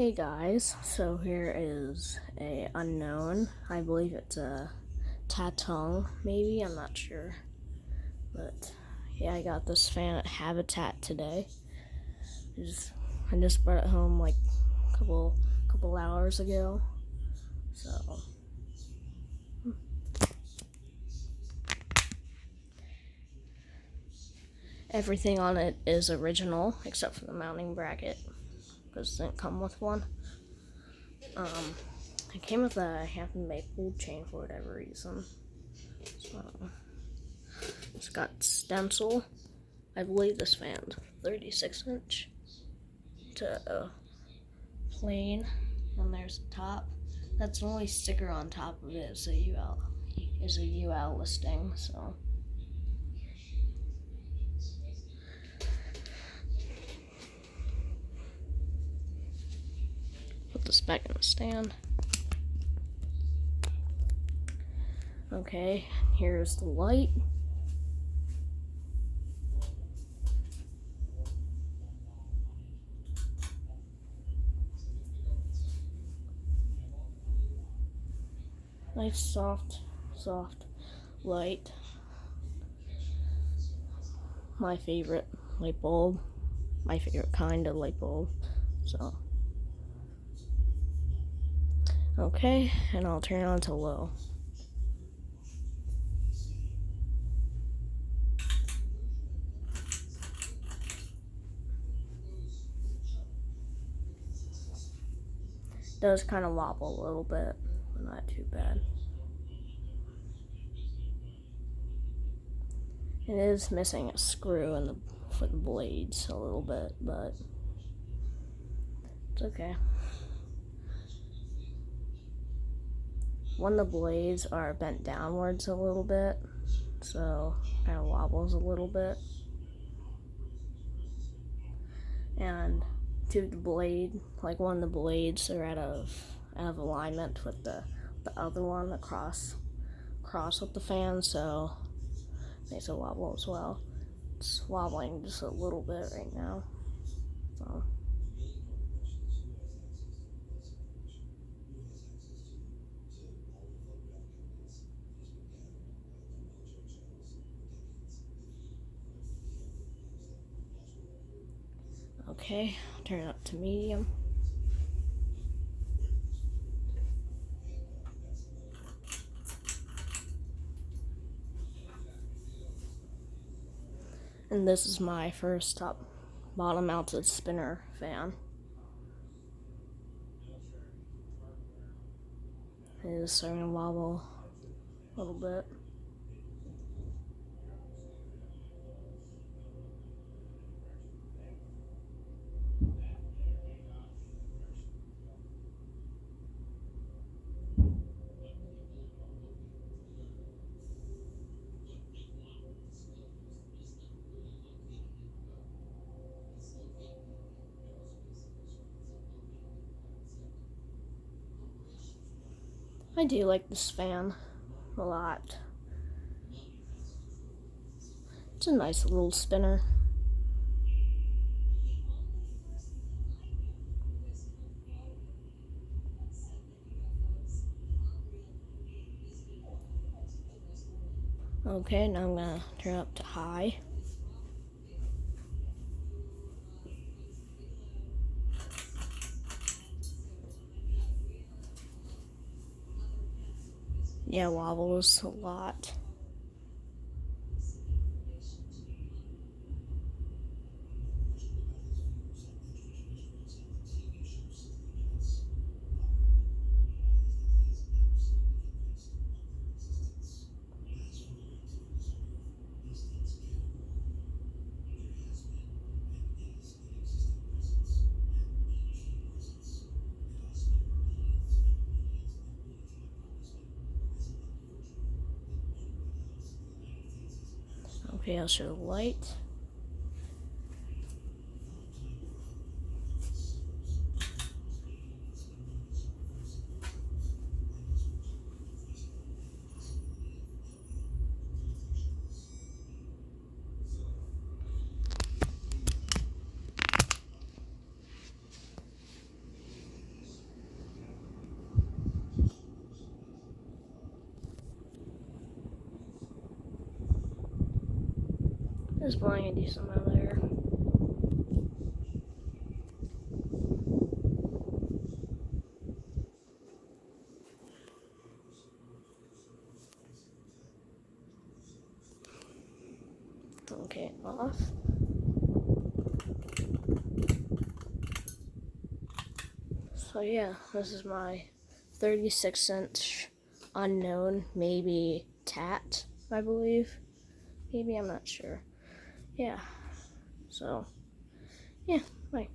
Hey guys, so here is a unknown. I believe it's a Tatung, maybe, I'm not sure. But yeah, I got this fan at Habitat today. I just brought it home like a couple hours ago. So everything on it is original except for the mounting bracket, because it didn't come with one. It came with a Hampton maple chain for whatever reason. So it's got stencil. I believe this fan's 36-inch to plain, and there's the top. That's the only sticker on top of it is a UL listing. So put this back in the stand. Okay, here's the light. Nice soft light. My favorite light bulb. My favorite kind of light bulb. So okay, and I'll turn it on to low. Does kind of wobble a little bit, but not too bad. It is missing a screw for the blades a little bit, but it's okay. One of the blades are bent downwards a little bit, so kind of wobbles a little bit. And one of the blades are out of alignment with the other one across with the fan, so it makes it wobble as well. It's wobbling just a little bit right now. So okay, turn it up to medium. And this is my first bottom mounted spinner fan. It is starting to wobble a little bit. I do like this fan a lot. It's a nice little spinner. Okay, now I'm gonna turn it up to high. Yeah, wobbles a lot. Okay, I'll show the light. It's blowing a decent amount of air. Okay, off. So yeah, this is my 36-inch unknown, maybe tat, I believe. Maybe, I'm not sure. Yeah. So, yeah, bye.